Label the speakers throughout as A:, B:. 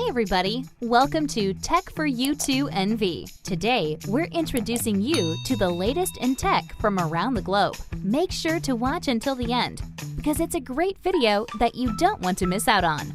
A: everybody, welcome to Tech for You2 NV. Today, we're introducing you to the latest in tech from around the globe. Make sure to watch until the end, because it's a great video that you don't want to miss out on.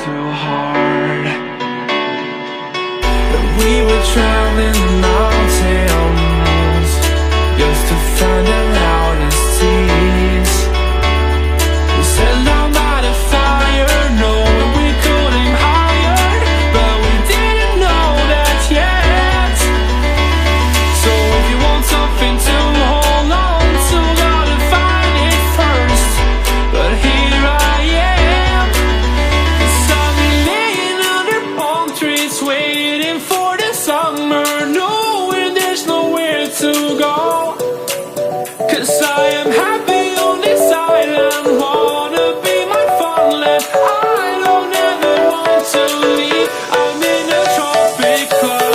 B: Too hard. We were traveling the mountains just to find the loudest tears. We set down by the fire, knowing we could aim higher, but we didn't know that yet. So if you want something to hold on to, gotta find it first. But here I am, waiting for the summer, knowing there's nowhere to go. 'Cause I am happy on this island, wanna be my funland. I don't ever want to leave, I'm in a tropic club.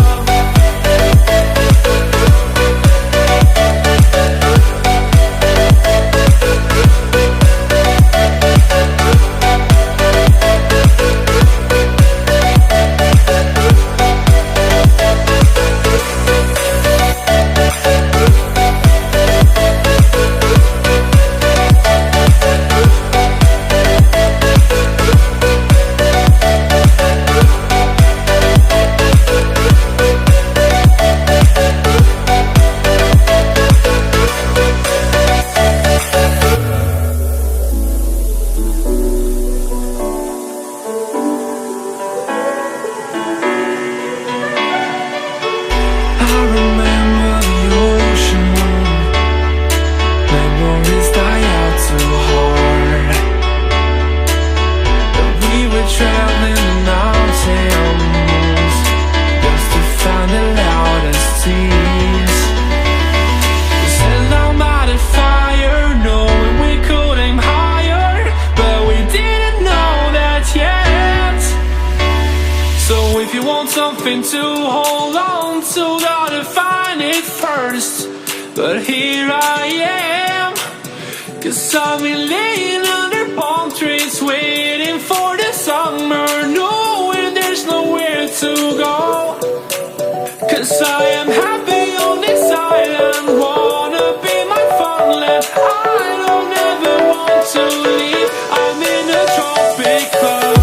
B: If you want something to hold on to, gotta find it first. But here I am, 'cause I've been laying under palm trees, waiting for the summer, knowing there's nowhere to go. 'Cause I am happy on this island, wanna be my funland. I don't ever want to leave, I'm in a tropic club.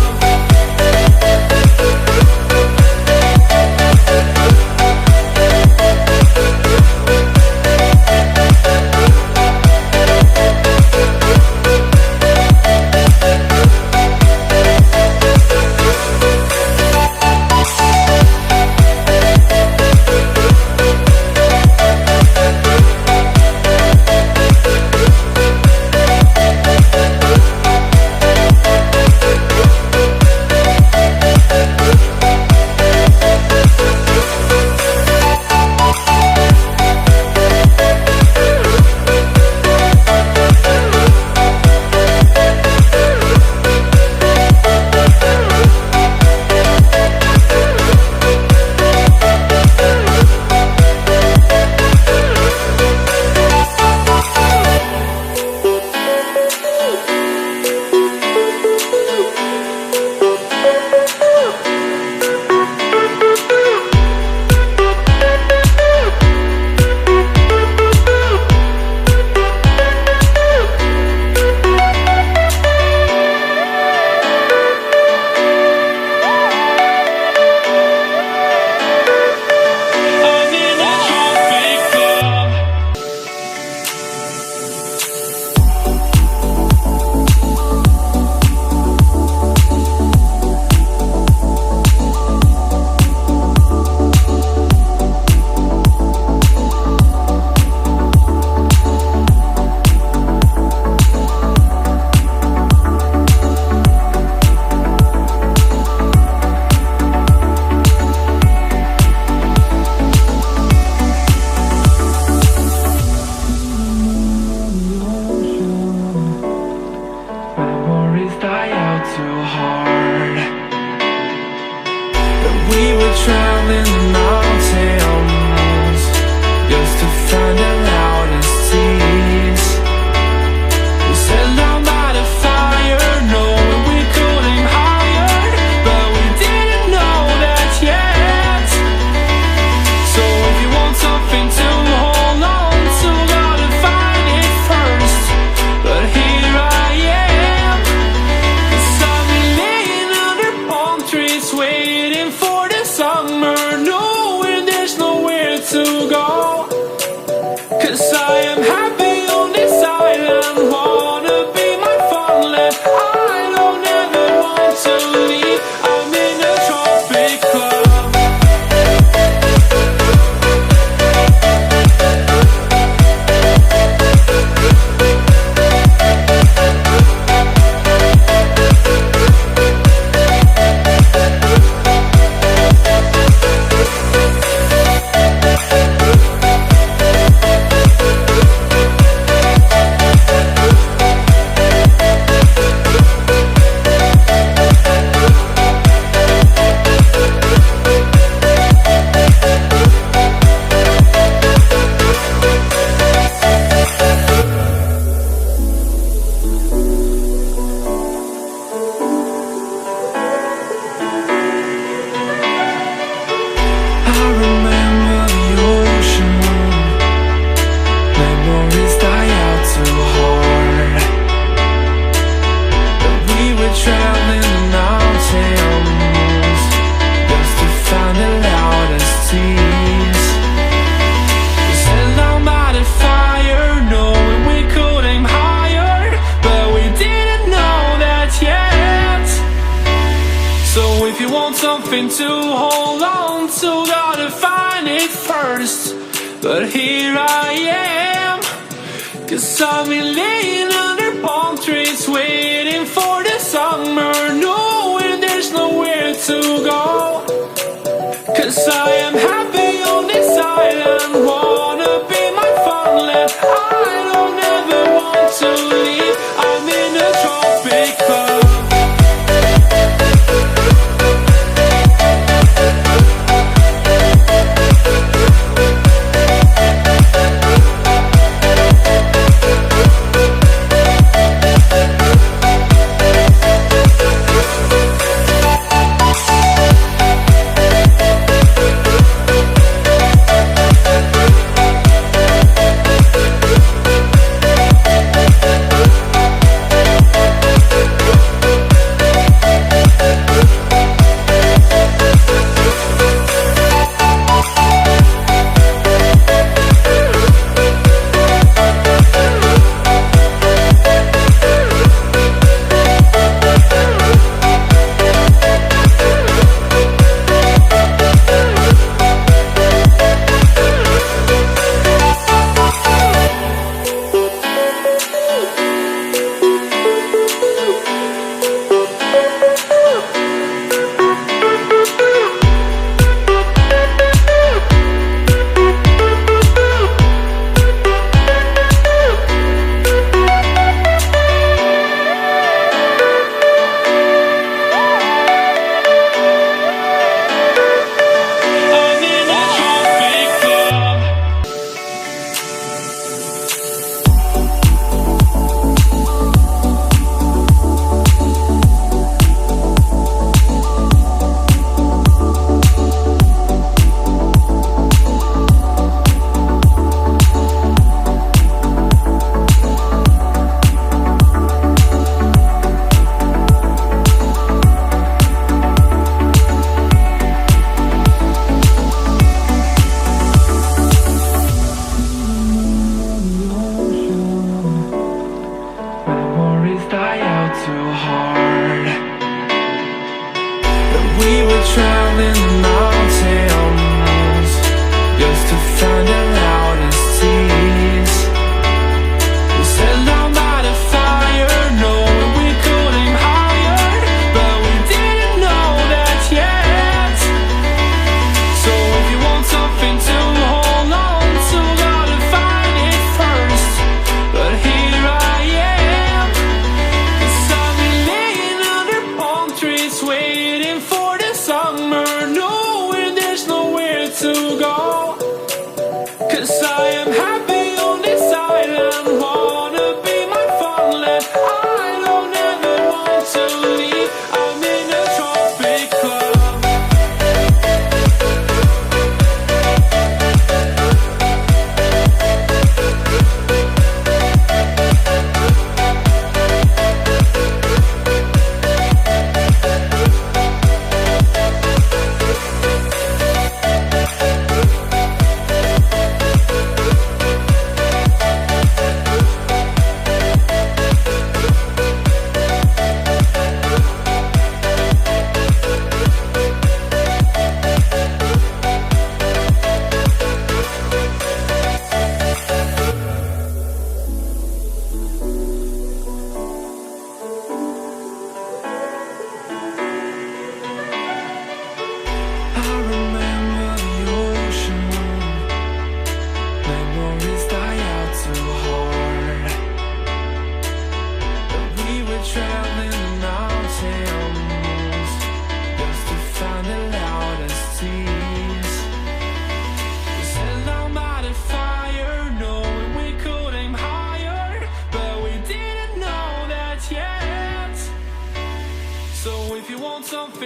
B: We were traveling the mountains just to find the loudest seas. We set down by the fire, knowing we could aim higher, but we didn't know that yet. So if you want something to hold on to, gotta find it first. But here I am, 'cause I've been laying under palm trees, waiting for the summer, knowing there's nowhere to go. 'Cause I am happy on this island, wanna be my farmland. I don't ever want to leave, I'm in a tropic club. I remember the ocean, memories die out too hard. But we were traveling the mountains just to find the loudest seas. We sat down by the fire, knowing we could aim higher, but we didn't know that yet. So if you want something to hold on to, gotta find it first. But here I am, 'cause I've been laying under palm trees, waiting for the summer, knowing there's nowhere to go. 'Cause I am happy on this island, wanna be my farmland. I don't ever want to leave, I'm in a tropic club.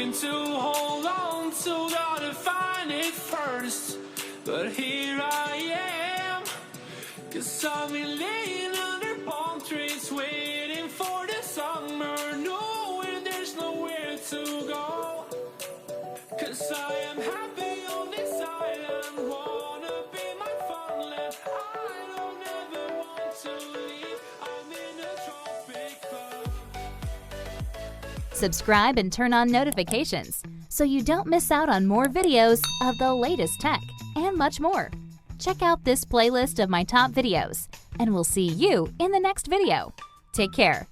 B: something to hold on to, gotta find it first. But here I am, 'cause I've been laying under palm trees, waiting for the summer, knowing there's nowhere to go. 'Cause I am happy on this island, wanna be my funland. I don't ever want to leave, I'm in a tropic club.
A: Subscribe and turn on notifications so you don't miss out on more videos of the latest tech and much more. Check out this playlist of my top videos, and we'll see you in the next video. Take care.